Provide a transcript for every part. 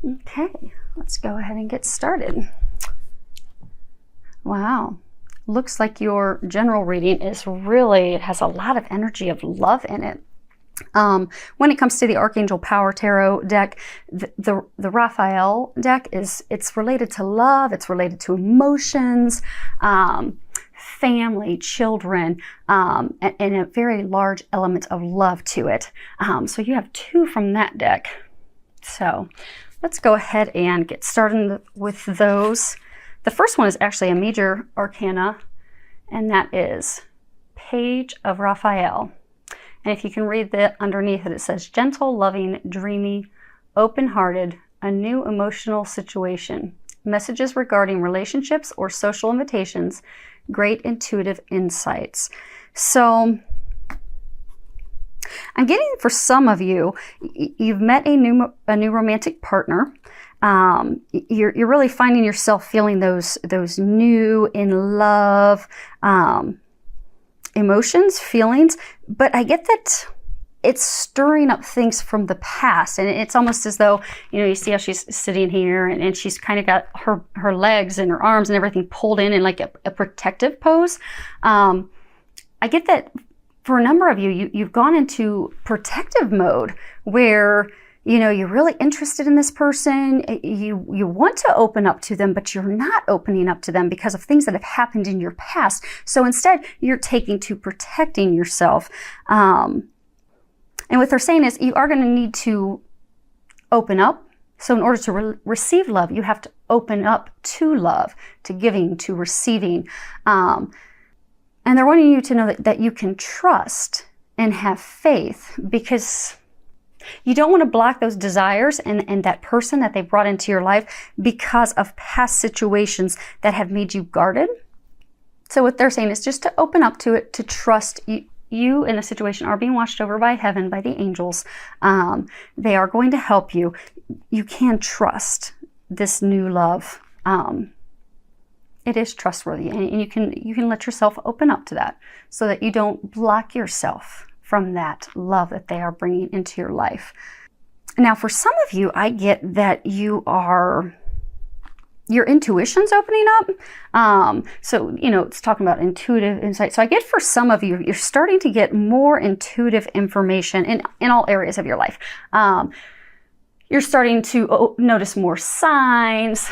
Okay, let's go ahead and get started. Wow. Looks like your general reading it has a lot of energy of love in it. When it comes to the Archangel Power Tarot deck, the Raphael deck it's related to love, it's related to emotions, family, children, and a very large element of love to it. So you have 2 from that deck. So let's go ahead and get started with those. The first one is actually a major arcana, and that is Page of Raphael. And if you can read underneath it, it says, gentle, loving, dreamy, open-hearted, a new emotional situation, messages regarding relationships or social invitations, great intuitive insights. So I'm getting, for some of you, you've met a new romantic partner. You're really finding yourself feeling those new in love emotions, feelings, but I get that it's stirring up things from the past, and it's almost as though, you see how she's sitting here and she's kind of got her legs and her arms and everything pulled in like a protective pose. I get that for a number of you've gone into protective mode where you're really interested in this person. You want to open up to them, but you're not opening up to them because of things that have happened in your past. So instead, you're taking to protecting yourself. And what they're saying is you are going to need to open up. So in order to receive love, you have to open up to love, to giving, to receiving. And they're wanting you to know that you can trust and have faith, because you don't want to block those desires and that person that they brought into your life because of past situations that have made you guarded. So what they're saying is just to open up to it, to trust you in a situation are being watched over by heaven, by the angels. They are going to help you. You can trust this new love. It is trustworthy, and you can let yourself open up to that so that you don't block yourself from that love that they are bringing into your life. Now, for some of you, I get that your intuition's opening up. So, it's talking about intuitive insight. So I get for some of you, you're starting to get more intuitive information in all areas of your life. You're starting to notice more signs.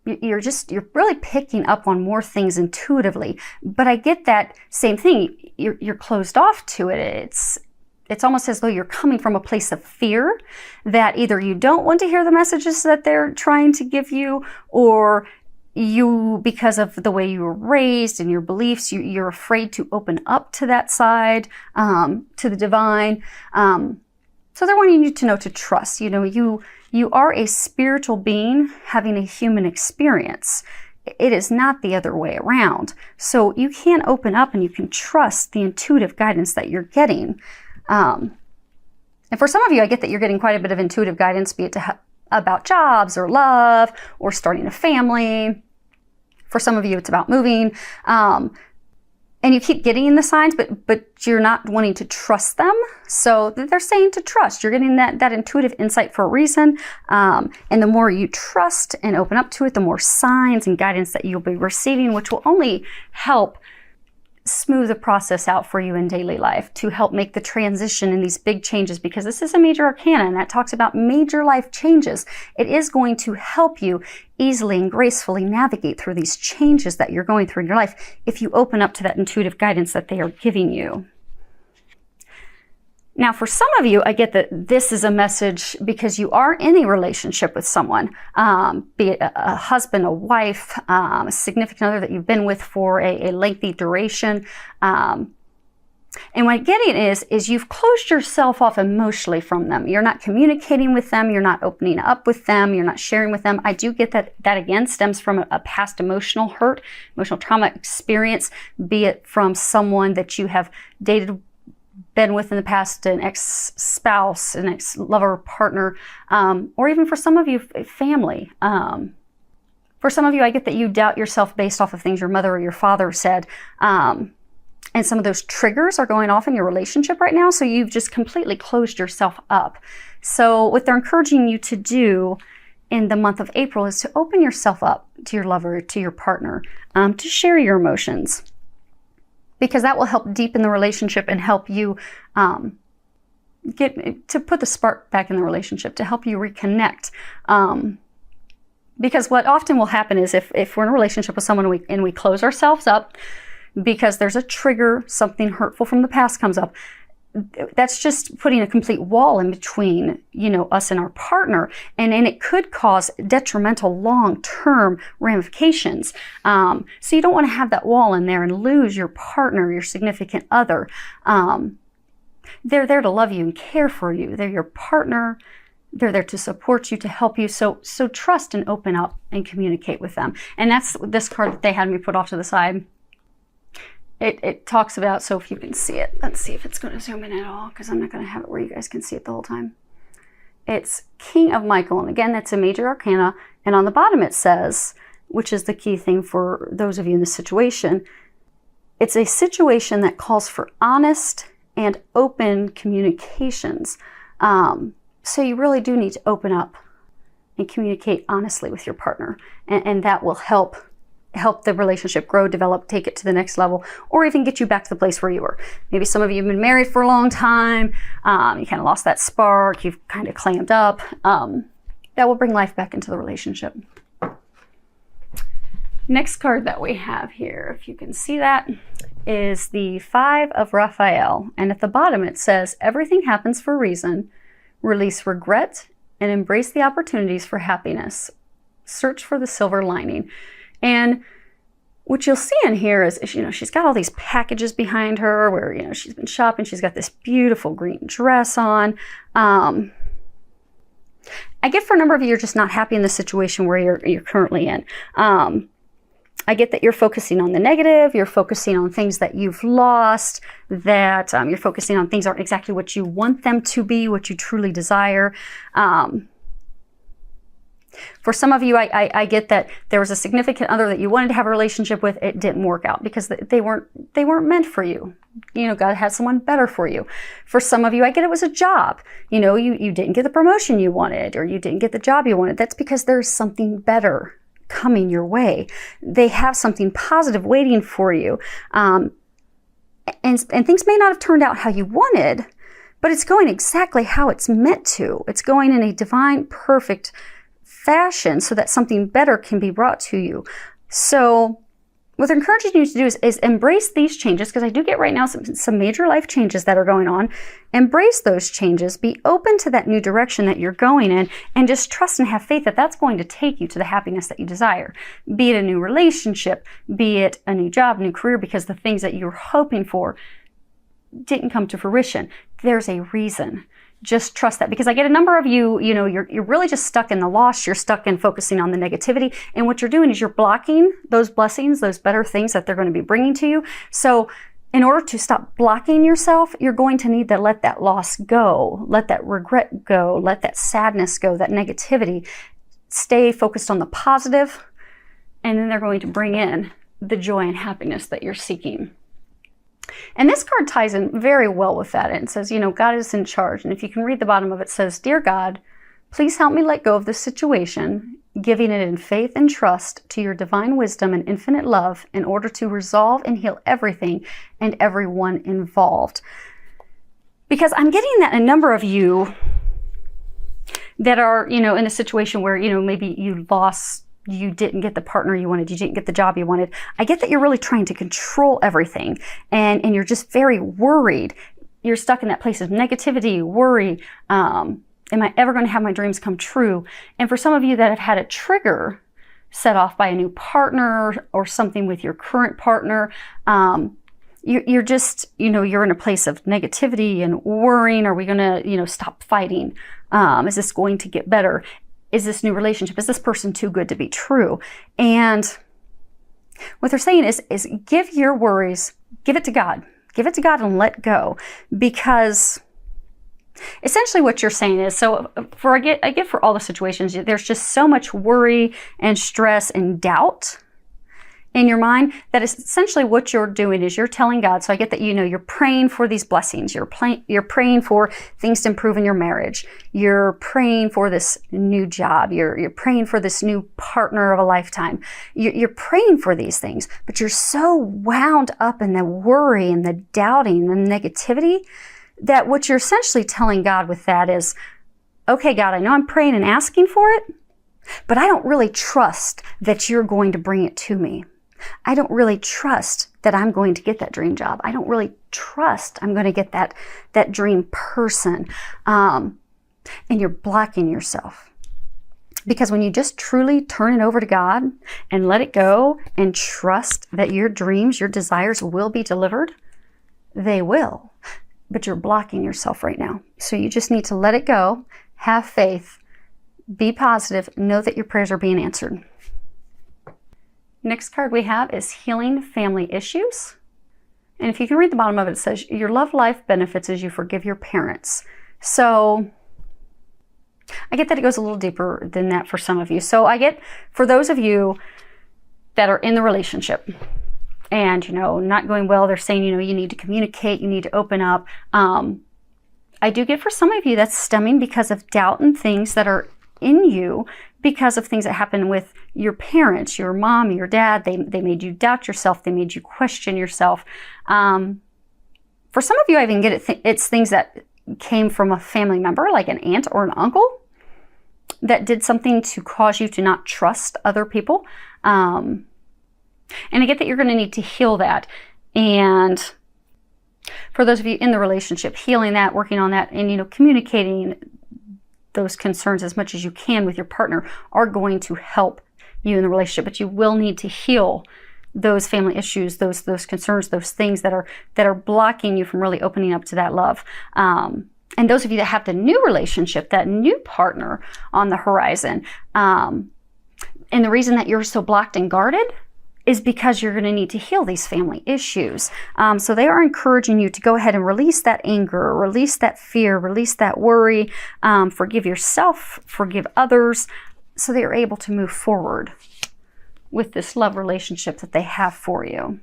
You're really picking up on more things intuitively. But I get that same thing. You're closed off to it. It's almost as though you're coming from a place of fear that either you don't want to hear the messages that they're trying to give you, or you, because of the way you were raised and your beliefs, you're afraid to open up to that side, to the divine. So they're wanting you to know to trust. You are a spiritual being having a human experience. It is not the other way around. So you can open up and you can trust the intuitive guidance that you're getting. And for some of you, I get that you're getting quite a bit of intuitive guidance, be it about jobs or love or starting a family. For some of you, it's about moving. And you keep getting the signs, but you're not wanting to trust them. So they're saying to trust. You're getting that intuitive insight for a reason. And the more you trust and open up to it, the more signs and guidance that you'll be receiving, which will only help smooth the process out for you in daily life, to help make the transition in these big changes, because this is a major arcana and that talks about major life changes. It is going to help you easily and gracefully navigate through these changes that you're going through in your life if you open up to that intuitive guidance that they are giving you. Now, for some of you, I get that this is a message because you are in a relationship with someone, be it a husband, a wife, a significant other that you've been with for a lengthy duration. And what I'm getting is you've closed yourself off emotionally from them. You're not communicating with them. You're not opening up with them. You're not sharing with them. I do get that again stems from a past emotional hurt, emotional trauma experience, be it from someone that you have dated, been with in the past, an ex-spouse, an ex-lover, partner, or even for some of you, family. For some of you, I get that you doubt yourself based off of things your mother or your father said. And some of those triggers are going off in your relationship right now. So you've just completely closed yourself up So what they're encouraging you to do in the month of April is to open yourself up to your lover, to your partner, to share your emotions, because that will help deepen the relationship and help you get to put the spark back in the relationship, to help you reconnect. Because what often will happen is if we're in a relationship with someone and we close ourselves up because there's a trigger, something hurtful from the past comes up, that's just putting a complete wall in between, us and our partner. And it could cause detrimental long-term ramifications. So you don't want to have that wall in there and lose your partner, your significant other. They're there to love you and care for you. They're your partner. They're there to support you, to help you. So trust and open up and communicate with them. And that's this card that they had me put off to the side. It talks about, so if you can see it, let's see if it's going to zoom in at all, because I'm not going to have it where you guys can see it the whole time. It's King of Michael. And again, that's a major arcana. And on the bottom it says, which is the key thing for those of you in this situation, it's a situation that calls for honest and open communications. So you really do need to open up and communicate honestly with your partner. And that will help the relationship grow, develop, take it to the next level, or even get you back to the place where you were. Maybe some of you have been married for a long time. You kind of lost that spark. You've kind of clammed up. That will bring life back into the relationship. Next card that we have here, if you can see that, is the 5 of Raphael. And at the bottom it says, everything happens for a reason. Release regret and embrace the opportunities for happiness. Search for the silver lining. And what you'll see in here is, she's got all these packages behind her where, she's been shopping. She's got this beautiful green dress on. I get for a number of you, you're just not happy in the situation where you're currently in. I get that you're focusing on the negative, you're focusing on things that you've lost, that you're focusing on things aren't exactly what you want them to be, what you truly desire. For some of you, I get that there was a significant other that you wanted to have a relationship with. It didn't work out because they weren't meant for you. God had someone better for you. For some of you, I get it was a job. You didn't get the promotion you wanted, or you didn't get the job you wanted. That's because there's something better coming your way. They have something positive waiting for you. And things may not have turned out how you wanted, but it's going exactly how it's meant to. It's going in a divine, perfect fashion so that something better can be brought to you. So what they're encouraging you to do is embrace these changes, because I do get right now some major life changes that are going on. Embrace those changes, be open to that new direction that you're going in, and just trust and have faith that that's going to take you to the happiness that you desire. Be it a new relationship, be it a new job, new career, because the things that you're hoping for didn't come to fruition. There's a reason. Just trust that, because I get a number of you, you're really just stuck in the loss. You're stuck in focusing on the negativity. And what you're doing is you're blocking those blessings, those better things that they're going to be bringing to you. So in order to stop blocking yourself, you're going to need to let that loss go, let that regret go, let that sadness go, that negativity. Stay focused on the positive, and then they're going to bring in the joy and happiness that you're seeking. And this card ties in very well with that. And it says, God is in charge. And if you can read the bottom of it, it says, Dear God, please help me let go of this situation, giving it in faith and trust to your divine wisdom and infinite love in order to resolve and heal everything and everyone involved. Because I'm getting that a number of you that are, in a situation where, maybe you didn't get the partner you wanted, you didn't get the job you wanted. I get that you're really trying to control everything, and you're just very worried. You're stuck in that place of negativity, worry. Am I ever going to have my dreams come true? And for some of you that have had a trigger set off by a new partner or something with your current partner, you're just, you're in a place of negativity and worrying. Are we going to, stop fighting? Is this going to get better? Is this new relationship, is this person too good to be true? And what they're saying is give your worries, give it to God. Give it to God and let go. Because essentially what you're saying is, so I get for all the situations, there's just so much worry and stress and doubt. in your mind, that is essentially what you're doing is you're telling God. So I get that, you're praying for these blessings. You're praying for things to improve in your marriage. You're praying for this new job. You're praying for this new partner of a lifetime. You're praying for these things, but you're so wound up in the worry and the doubting and the negativity that what you're essentially telling God with that is, okay, God, I know I'm praying and asking for it, but I don't really trust that you're going to bring it to me. I don't really trust that I'm going to get that dream job. I don't really trust I'm going to get that dream person. And you're blocking yourself. Because when you just truly turn it over to God and let it go and trust that your dreams, your desires will be delivered, they will. But you're blocking yourself right now. So you just need to let it go, have faith, be positive, know that your prayers are being answered. Next card we have is healing family issues. And if you can read the bottom of it, it says, your love life benefits as you forgive your parents. So I get that it goes a little deeper than that for some of you. So I get, for those of you that are in the relationship and, not going well, they're saying, you need to communicate, you need to open up. I do get for some of you that's stemming because of doubt and things that are in you because of things that happen with your parents, your mom, your dad. They made you doubt yourself. They made you question yourself. For some of you, I even get it. It's things that came from a family member, like an aunt or an uncle, that did something to cause you to not trust other people. And I get that you're going to need to heal that. And for those of you in the relationship, healing that, working on that, and, communicating those concerns as much as you can with your partner are going to help you in the relationship. But you will need to heal those family issues, those concerns, those things that are blocking you from really opening up to that love. And those of you that have the new relationship, that new partner on the horizon, and the reason that you're so blocked and guarded is because you're going to need to heal these family issues. So they are encouraging you to go ahead and release that anger, release that fear, release that worry, forgive yourself, forgive others, so that you're able to move forward with this love relationship that they have for you.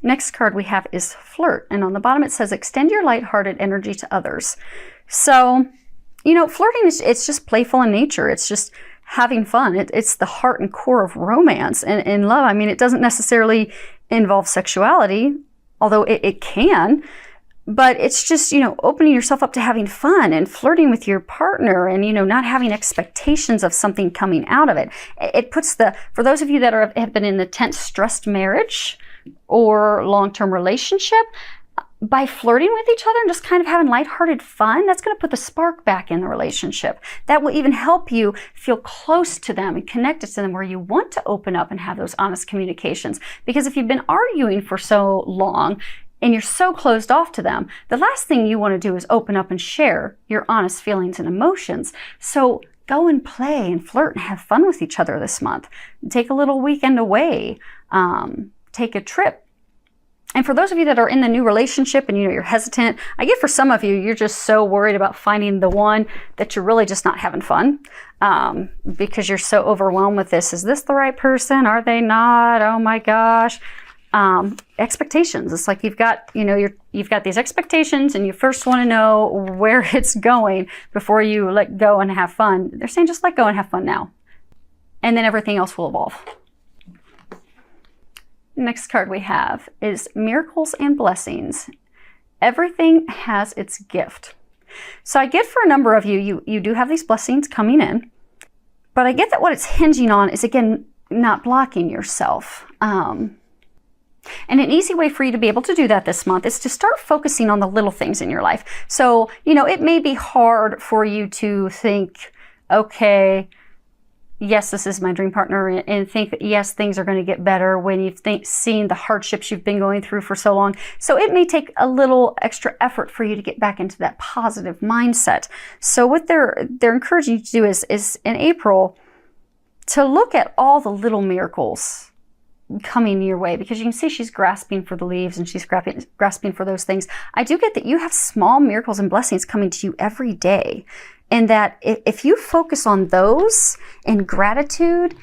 Next card we have is flirt. And on the bottom it says, extend your lighthearted energy to others. So, flirting it's just playful in nature. It's just having fun. It's the heart and core of romance and love. I mean, it doesn't necessarily involve sexuality, although it can, but it's just, opening yourself up to having fun and flirting with your partner and, not having expectations of something coming out of it. It puts for those of you that have been in the tense, stressed marriage or long-term relationship, by flirting with each other and just kind of having lighthearted fun, that's going to put the spark back in the relationship. That will even help you feel close to them and connected to them where you want to open up and have those honest communications. Because if you've been arguing for so long and you're so closed off to them, the last thing you want to do is open up and share your honest feelings and emotions. So go and play and flirt and have fun with each other this month. Take a little weekend away. Take a trip. And for those of you that are in the new relationship and you're hesitant, I get for some of you, you're just so worried about finding the one that you're really just not having fun because you're so overwhelmed with this. Is this the right person? Are they not? Oh my gosh. Expectations. It's like you've got these expectations and you first want to know where it's going before you let go and have fun. They're saying just let go and have fun now. And then everything else will evolve. Next card we have is miracles and blessings. Everything has its gift. So I get for a number of you do have these blessings coming in, but I get that what it's hinging on is, again, not blocking yourself. And an easy way for you to be able to do that this month is to start focusing on the little things in your life. So, it may be hard for you to think, okay, yes, this is my dream partner, and think that, yes, things are going to get better when you've seen the hardships you've been going through for so long. So it may take a little extra effort for you to get back into that positive mindset. So what they're encouraging you to do is in April to look at all the little miracles coming your way, because you can see she's grasping for the leaves and she's grasping for those things. I do get that you have small miracles and blessings coming to you every day. And that if you focus on those in gratitude,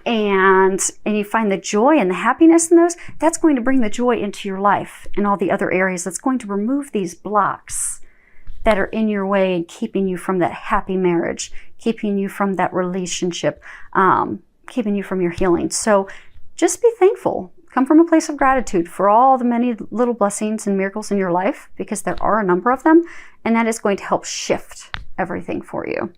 and you find the joy and the happiness in those, that's going to bring the joy into your life and all the other areas. That's going to remove these blocks that are in your way and keeping you from that happy marriage, keeping you from that relationship, keeping you from your healing. So just be thankful. Come from a place of gratitude for all the many little blessings and miracles in your life, because there are a number of them, and that is going to help shift everything for you.